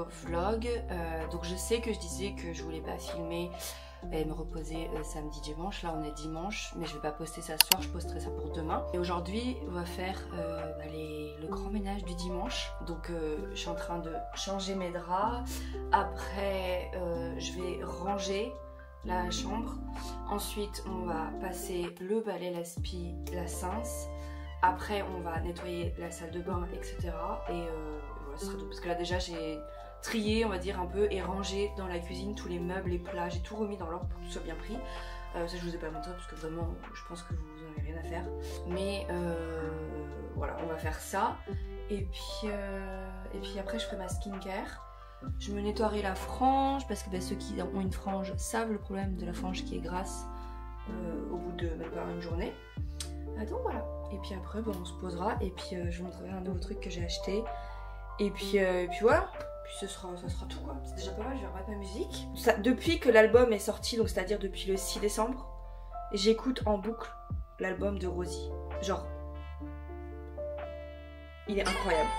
nouveau vlog. Donc je sais que je disais que je voulais pas filmer et me reposer samedi, dimanche. Là on est dimanche, mais je vais pas poster ça ce soir, je posterai ça pour demain. Et aujourd'hui on va faire le grand ménage du dimanche. Donc je suis en train de changer mes draps. Après je vais ranger la chambre. Ensuite on va passer le balai, l'aspi, la cince. Après on va nettoyer la salle de bain, etc. Et voilà, ce sera tout. Parce que là déjà j'ai trié, on va dire, un peu et rangé dans la cuisine tous les meubles, les plats. J'ai tout remis dans l'ordre pour que tout soit bien pris. Ça je vous ai pas montré parce que vraiment je pense que vous en avez rien à faire. Mais voilà, on va faire ça. Et puis après je ferai ma skincare. Je me nettoierai la frange parce que ceux qui ont une frange savent le problème de la frange qui est grasse au bout de même pas une journée. Donc voilà. Et puis après on se posera et puis je vous montrerai un nouveau truc que j'ai acheté. Et puis voilà. Puis ça sera tout quoi. C'est déjà pas mal, je vais remettre ma musique. Ça, depuis que l'album est sorti, donc c'est-à-dire depuis le 6 décembre, j'écoute en boucle l'album de Rosie. Genre, il est incroyable.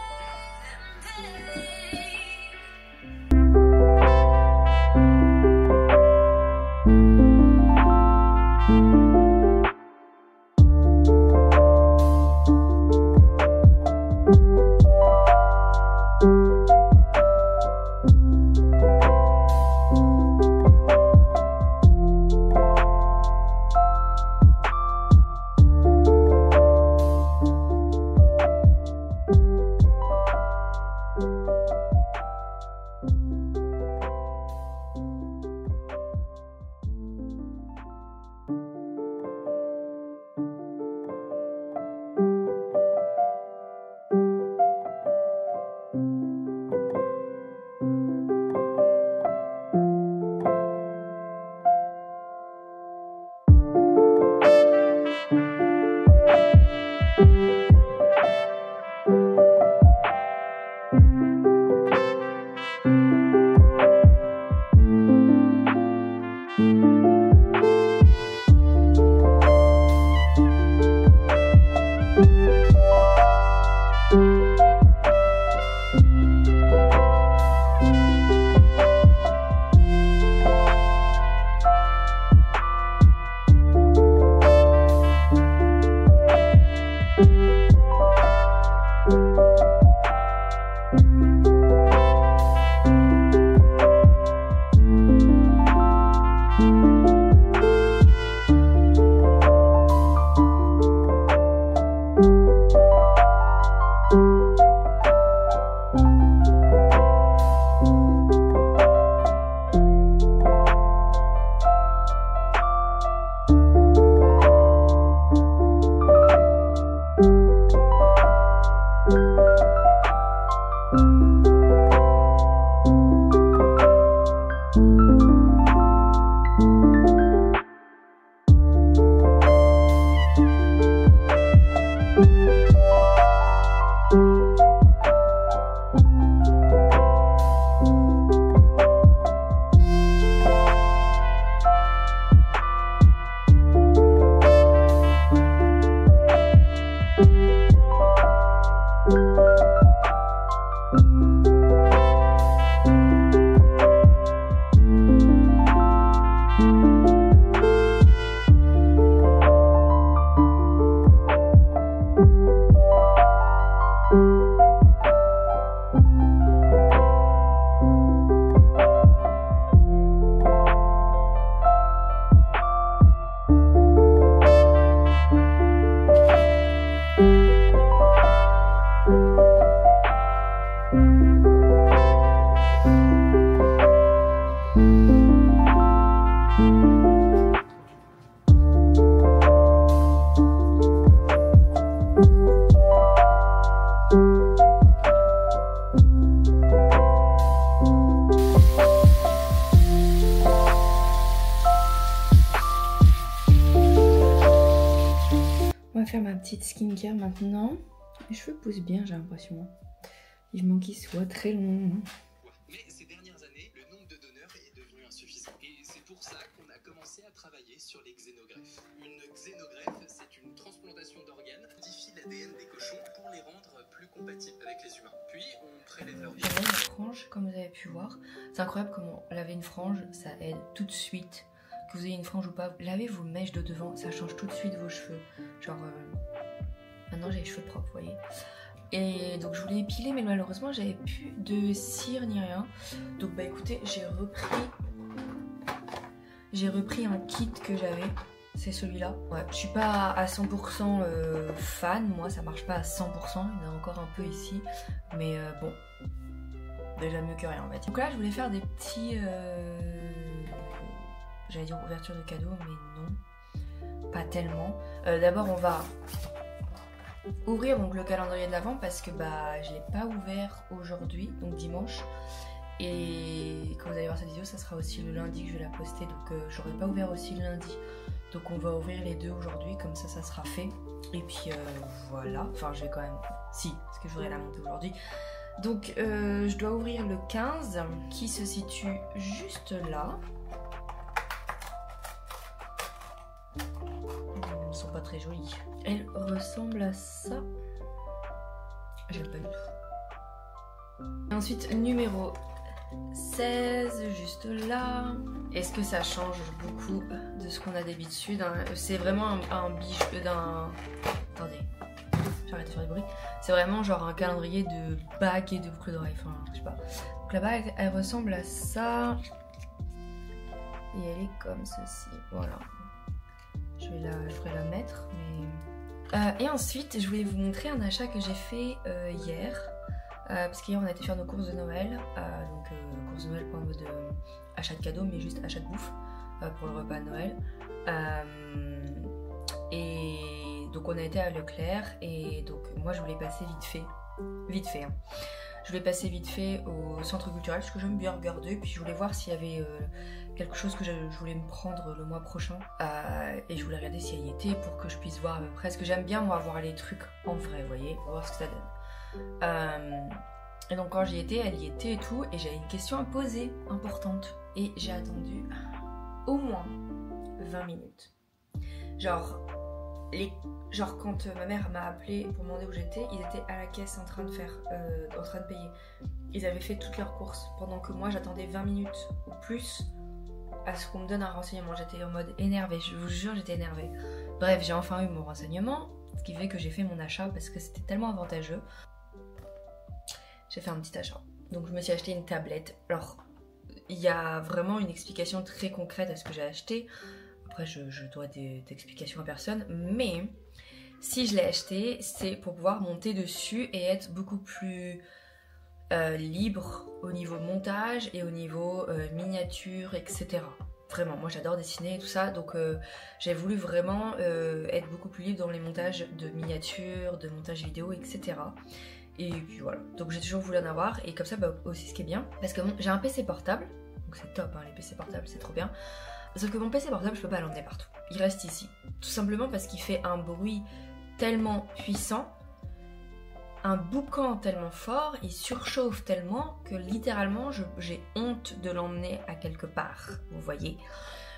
Faire ma petite skincare maintenant. Les cheveux poussent bien, j'ai l'impression. Vivement qu'ils soient très longs. Mais ces dernières années, le nombre de donneurs est devenu insuffisant. Et c'est pour ça qu'on a commencé à travailler sur les xénogreffes. Une xénogreffe, c'est une transplantation d'organes qui modifie l'ADN des cochons pour les rendre plus compatibles avec les humains. Puis on prélève leur viande. frange comme vous avez pu voir. C'est incroyable comment laver une frange ça aide tout de suite. Que vous ayez une frange ou pas, lavez vos mèches de devant, ça change tout de suite vos cheveux. Genre maintenant j'ai les cheveux propres, vous voyez. Et donc je voulais épiler mais malheureusement j'avais plus de cire ni rien. Donc bah écoutez, j'ai repris un kit que j'avais. C'est celui-là. Ouais, je suis pas à 100% fan, moi ça marche pas à 100%, il y en a encore un peu ici. Mais bon, déjà mieux que rien on va dire. Donc là je voulais faire des petits... J'allais dire ouverture de cadeaux, mais non, pas tellement. D'abord, on va ouvrir donc le calendrier de l'Avent parce que bah je l'ai pas ouvert aujourd'hui, donc dimanche. Et quand vous allez voir cette vidéo, ça sera aussi le lundi que je vais la poster, donc j'aurai pas ouvert aussi le lundi. Donc on va ouvrir les deux aujourd'hui, comme ça sera fait. Et puis voilà, enfin je vais quand même, si, parce que je voudrais la monter aujourd'hui. Donc je dois ouvrir le 15 qui se situe juste là. Elles sont pas très jolies. Elles ressemblent à ça. J'aime pas du tout. Ensuite, numéro 16, juste là. Est-ce que ça change beaucoup de ce qu'on a d'habitude? C'est vraiment un bijou d'un... Attendez, j'arrête de faire du bruit. C'est vraiment genre un calendrier de bagues et de boucles d'oreilles. Enfin, je sais pas. Donc la bague, elle ressemble à ça. Et elle est comme ceci. Voilà. Je ferai la mettre, mais... et ensuite, je voulais vous montrer un achat que j'ai fait hier. Parce qu'hier, on a été faire nos courses de Noël. Donc, courses de Noël, pas en mode achat de cadeaux, mais juste achat de bouffe pour le repas de Noël. Et donc, on a été à Leclerc. Et donc, moi, je voulais passer vite fait. Hein. Je voulais passer vite fait au centre culturel parce que j'aime bien regarder. Puis, je voulais voir s'il y avait... quelque chose que je voulais me prendre le mois prochain et je voulais regarder si elle y était pour que je puisse voir à peu près, parce que j'aime bien moi voir les trucs en vrai, vous voyez, pour voir ce que ça donne. Et donc quand j'y étais, elle y était et tout, et j'avais une question à poser importante et j'ai attendu au moins 20 minutes. Genre quand ma mère m'a appelé pour demander où j'étais, ils étaient à la caisse en train de payer. Ils avaient fait toutes leurs courses pendant que moi j'attendais 20 minutes ou plus à ce qu'on me donne un renseignement. J'étais en mode énervée, je vous jure, j'étais énervée. Bref, j'ai enfin eu mon renseignement, ce qui fait que j'ai fait mon achat parce que c'était tellement avantageux. J'ai fait un petit achat. Donc je me suis acheté une tablette. Alors, il y a vraiment une explication très concrète à ce que j'ai acheté. Après, je dois d'explications à personne. Mais si je l'ai acheté, c'est pour pouvoir monter dessus et être beaucoup plus... libre au niveau montage et au niveau miniature, etc. Vraiment, moi j'adore dessiner et tout ça, donc j'ai voulu vraiment être beaucoup plus libre dans les montages de miniatures, de montage vidéo, etc. Et puis voilà, donc j'ai toujours voulu en avoir, et comme ça bah, aussi ce qui est bien, parce que bon, j'ai un PC portable, donc c'est top, hein, les PC portables c'est trop bien, sauf que mon PC portable je peux pas l'emmener partout, il reste ici, tout simplement parce qu'il fait un bruit tellement puissant, un boucan tellement fort, il surchauffe tellement que littéralement j'ai honte de l'emmener à quelque part, vous voyez.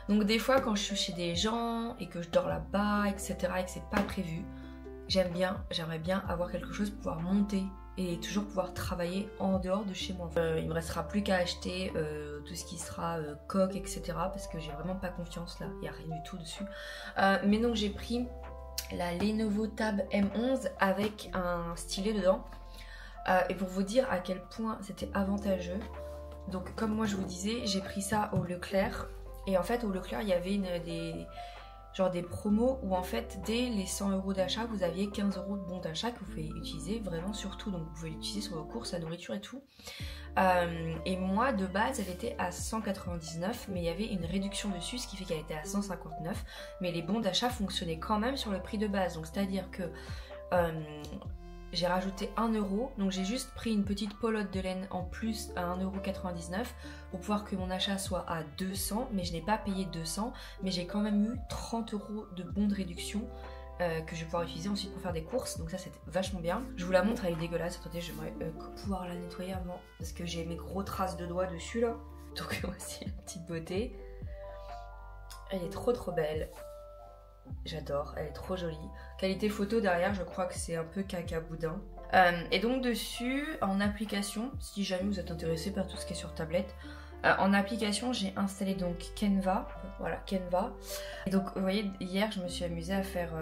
Donc des fois quand je suis chez des gens et que je dors là-bas, etc. et que c'est pas prévu, j'aimerais bien avoir quelque chose pour pouvoir monter et toujours pouvoir travailler en dehors de chez moi. Il me restera plus qu'à acheter tout ce qui sera coque, etc. parce que j'ai vraiment pas confiance là, il n'y a rien du tout dessus. Mais donc j'ai pris la Lenovo Tab M11 avec un stylet dedans et pour vous dire à quel point c'était avantageux, donc comme moi je vous disais, j'ai pris ça au Leclerc et en fait au Leclerc il y avait des promos où en fait dès les 100 € d'achat vous aviez 15 € de bon d'achat que vous pouvez utiliser vraiment sur tout, donc vous pouvez l'utiliser sur vos courses, la nourriture et tout. Et moi de base elle était à 199 mais il y avait une réduction dessus, ce qui fait qu'elle était à 159, mais les bons d'achat fonctionnaient quand même sur le prix de base, donc c'est à dire que j'ai rajouté 1 €, donc j'ai juste pris une petite pelote de laine en plus à 1,99 € pour pouvoir que mon achat soit à 200, mais je n'ai pas payé 200, mais j'ai quand même eu 30 € de bons de réduction que je vais pouvoir utiliser ensuite pour faire des courses, donc ça c'était vachement bien. Je vous la montre, elle est dégueulasse, attendez, j'aimerais pouvoir la nettoyer avant parce que j'ai mes gros traces de doigts dessus là, donc voici la petite beauté. Elle est trop belle, j'adore, elle est trop jolie. Qualité photo derrière, je crois que c'est un peu caca boudin. Et donc dessus, en application, si jamais vous êtes intéressé par tout ce qui est sur tablette, en application j'ai installé donc Canva, voilà Canva. Et donc vous voyez, hier je me suis amusée à faire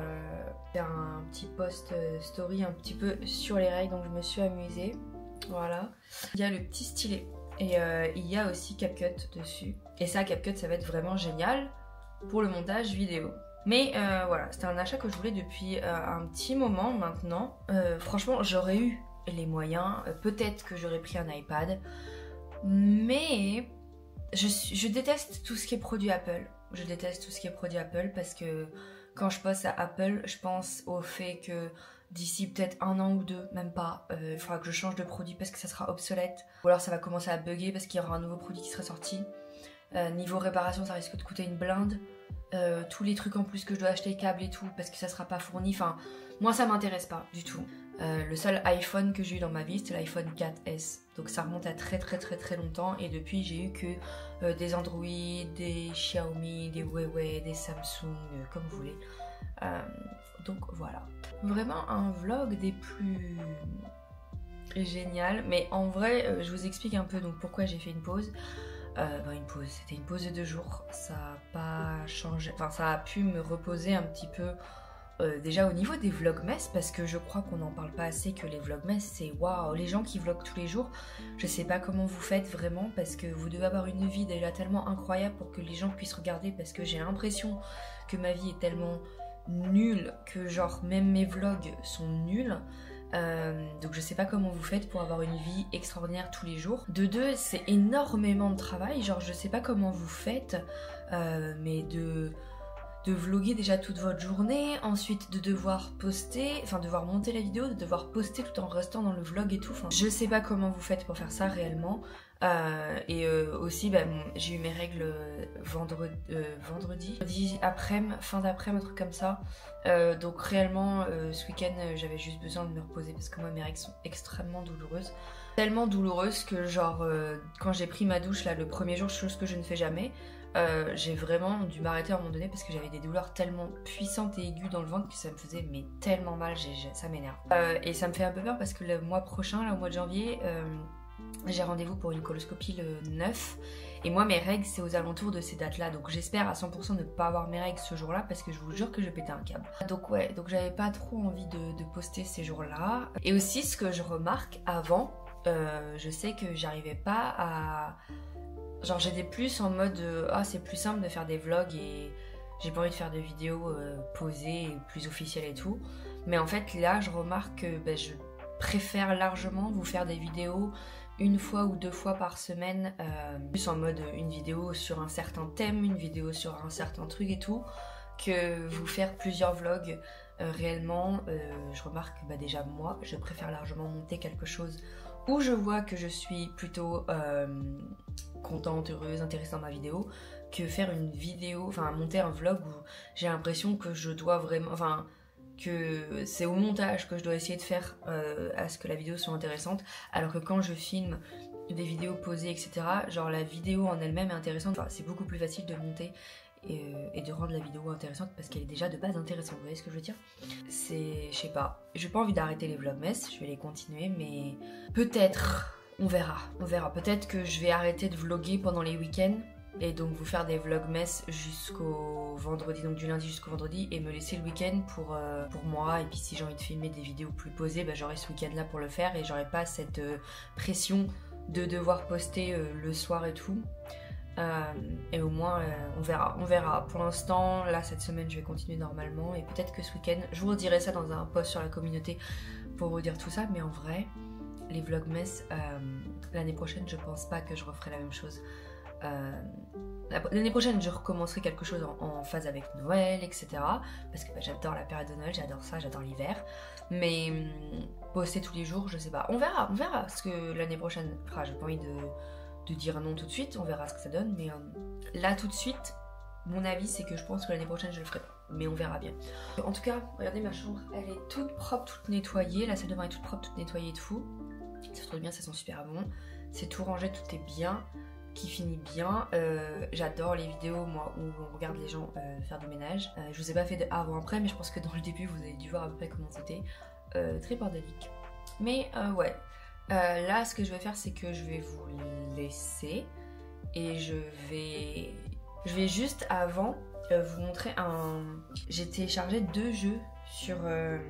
un petit post story un petit peu sur les règles, donc je me suis amusée, voilà. Il y a le petit stylet et il y a aussi CapCut dessus. Et ça, CapCut, ça va être vraiment génial pour le montage vidéo. Mais voilà, c'était un achat que je voulais depuis un petit moment maintenant. Franchement, j'aurais eu les moyens, peut-être que j'aurais pris un iPad, mais je déteste tout ce qui est produit Apple. Je déteste tout ce qui est produit Apple parce que quand je pense à Apple, je pense au fait que d'ici peut-être 1 an ou 2, même pas, il faudra que je change de produit parce que ça sera obsolète. Ou alors ça va commencer à bugger parce qu'il y aura un nouveau produit qui sera sorti. Niveau réparation, ça risque de coûter une blinde. Tous les trucs en plus que je dois acheter, câbles et tout, parce que ça sera pas fourni. Enfin, moi ça m'intéresse pas du tout. Le seul iPhone que j'ai eu dans ma vie, c'était l'iPhone 4S. Donc ça remonte à très longtemps. Et depuis, j'ai eu que des Android, des Xiaomi, des Huawei, des Samsung, comme vous voulez. Donc voilà. Vraiment un vlog des plus génial. Mais en vrai, je vous explique un peu donc pourquoi j'ai fait une pause. C'était une pause de 2 jours, ça a pas changé, enfin ça a pu me reposer un petit peu déjà au niveau des vlogmas, parce que je crois qu'on n'en parle pas assez, que les vlogmas c'est waouh, les gens qui vloguent tous les jours, je sais pas comment vous faites vraiment, parce que vous devez avoir une vie déjà tellement incroyable pour que les gens puissent regarder, parce que j'ai l'impression que ma vie est tellement nulle que genre même mes vlogs sont nuls. Donc je sais pas comment vous faites pour avoir une vie extraordinaire tous les jours. De 2, c'est énormément de travail, genre je sais pas comment vous faites, mais de vlogger déjà toute votre journée, ensuite de devoir poster, enfin devoir monter la vidéo, de devoir poster tout en restant dans le vlog et tout, enfin je sais pas comment vous faites pour faire ça réellement. Aussi j'ai eu mes règles vendredi après-midi, fin d'après-midi, un truc comme ça. Donc réellement ce week-end j'avais juste besoin de me reposer parce que moi mes règles sont extrêmement douloureuses. Tellement douloureuses que genre quand j'ai pris ma douche là le premier jour, chose que je ne fais jamais, j'ai vraiment dû m'arrêter à un moment donné parce que j'avais des douleurs tellement puissantes et aiguës dans le ventre que ça me faisait mais tellement mal, ça m'énerve. Et ça me fait un peu peur parce que le mois prochain, là au mois de janvier, j'ai rendez-vous pour une coloscopie le 9 et moi mes règles c'est aux alentours de ces dates là, donc j'espère à 100% ne pas avoir mes règles ce jour là parce que je vous jure que je pétais un câble. Donc ouais, donc j'avais pas trop envie de poster ces jours là. Et aussi ce que je remarque avant, je sais que j'arrivais pas à... Genre j'étais plus en mode ah c'est plus simple de faire des vlogs et j'ai pas envie de faire de vidéos posées et plus officielles et tout. Mais en fait là je remarque que je préfère largement vous faire des vidéos 1 fois ou 2 fois par semaine, plus en mode une vidéo sur un certain thème, une vidéo sur un certain truc et tout, que vous faire plusieurs vlogs. Réellement, je remarque que déjà moi, je préfère largement monter quelque chose où je vois que je suis plutôt contente, heureuse, intéressée dans ma vidéo, que faire une vidéo, enfin monter un vlog où j'ai l'impression que je dois vraiment, enfin que c'est au montage que je dois essayer de faire à ce que la vidéo soit intéressante, alors que quand je filme des vidéos posées etc, genre la vidéo en elle-même est intéressante, enfin, c'est beaucoup plus facile de monter et de rendre la vidéo intéressante parce qu'elle est déjà de base intéressante, vous voyez ce que je veux dire? C'est, je sais pas, j'ai pas envie d'arrêter les vlogmas, je vais les continuer mais peut-être, on verra, peut-être que je vais arrêter de vlogger pendant les week-ends et donc vous faire des vlogmas jusqu'au vendredi, donc du lundi jusqu'au vendredi, et me laisser le week-end pour moi. Et puis si j'ai envie de filmer des vidéos plus posées, j'aurai ce week-end là pour le faire et j'aurai pas cette pression de devoir poster le soir et tout. Et au moins on verra. Pour l'instant là cette semaine je vais continuer normalement et peut-être que ce week-end je vous redirai ça dans un post sur la communauté pour vous dire tout ça, mais en vrai les vlogmas l'année prochaine je pense pas que je referai la même chose. L'année prochaine je recommencerai quelque chose en phase avec Noël etc, parce que j'adore la période de Noël, j'adore ça, j'adore l'hiver, mais poster tous les jours je sais pas, on verra ce que l'année prochaine fera. J'ai pas envie de dire non tout de suite, on verra ce que ça donne, mais là tout de suite mon avis c'est que je pense que l'année prochaine je le ferai pas, mais on verra bien. En tout cas regardez ma chambre, elle est toute propre, toute nettoyée, la salle de bain est toute propre, toute nettoyée et tout, ça se trouve bien, ça sent super bon, c'est tout rangé, tout est bien, qui finit bien. J'adore les vidéos moi où on regarde les gens faire du ménage. Je vous ai pas fait de avant après, mais je pense que dans le début vous avez dû voir à peu près comment c'était. Très bordélique. Mais ouais, là ce que je vais faire c'est que je vais vous laisser et je vais juste avant vous montrer un... J'ai téléchargé 2 jeux sur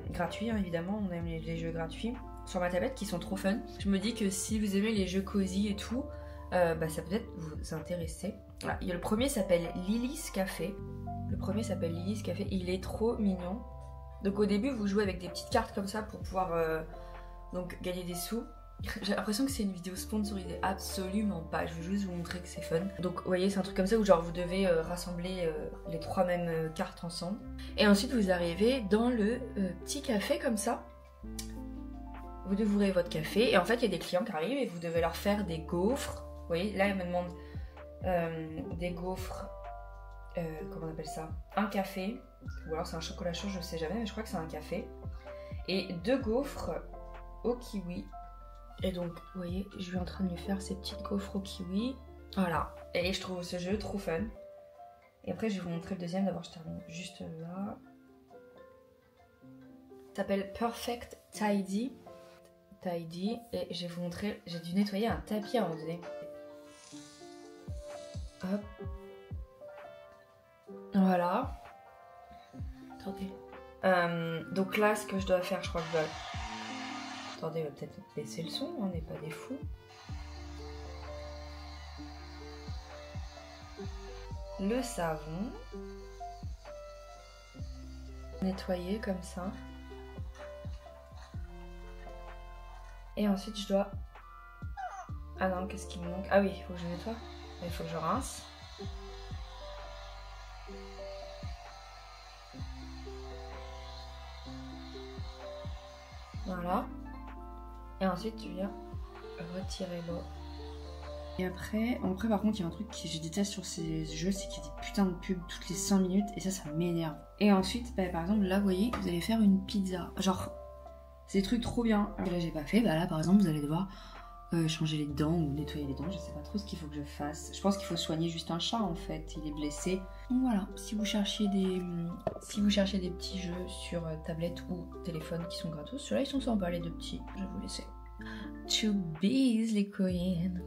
gratuits hein, évidemment, on aime les jeux gratuits sur ma tablette qui sont trop fun. Je me dis que si vous aimez les jeux cosy et tout, bah, ça peut peut-être vous intéresser. Voilà. Le premier s'appelle Lily's Café. Le premier s'appelle Lily's Café, il est trop mignon. Donc au début vous jouez avec des petites cartes comme ça pour pouvoir donc gagner des sous. J'ai l'impression que c'est une vidéo sponsorisée, absolument pas, je veux juste vous montrer que c'est fun. Donc vous voyez c'est un truc comme ça où genre vous devez rassembler les 3 mêmes cartes ensemble. Et ensuite vous arrivez dans le petit café comme ça. Vous dévouvrez votre café et en fait il y a des clients qui arrivent et vous devez leur faire des gaufres. Vous voyez là ils me demandent des gaufres, comment on appelle ça, un café, ou alors c'est un chocolat chaud je sais jamais mais je crois que c'est un café. Et 2 gaufres au kiwi. Et donc, vous voyez, je suis en train de lui faire ces petites gaufres au kiwi. Voilà. Et je trouve ce jeu trop fun. Et après, je vais vous montrer le deuxième. D'abord, je termine juste là. Ça s'appelle Perfect Tidy. Tidy. Et je vais vous montrer... J'ai dû nettoyer un tapis à un moment donné. Hop. Voilà. Attendez. Donc là, ce que je dois faire, je crois que je dois... Attendez, on va peut-être baisser le son, on n'est pas des fous. Le savon. Nettoyer comme ça. Et ensuite je dois... Ah non, qu'est-ce qui me manque? Ah oui, il faut que je nettoie. Il faut que je rince. Voilà. Et ensuite tu viens retirer l'eau. Et après par contre il y a un truc que je déteste sur ces jeux, c'est qu'il y a des putains de pubs toutes les 5 minutes et ça m'énerve. Et ensuite bah, par exemple là vous voyez vous allez faire une pizza. Genre c'est des trucs trop bien. Et là j'ai pas fait, bah là par exemple vous allez devoir changer les dents ou nettoyer les dents, je sais pas trop ce qu'il faut que je fasse. Je pense qu'il faut soigner juste un chat en fait, il est blessé. Donc voilà, si vous cherchez des petits jeux sur tablette ou téléphone qui sont gratos, ceux-là ils sont sympas les 2 petits, je vais vous laisser. To bees les queens.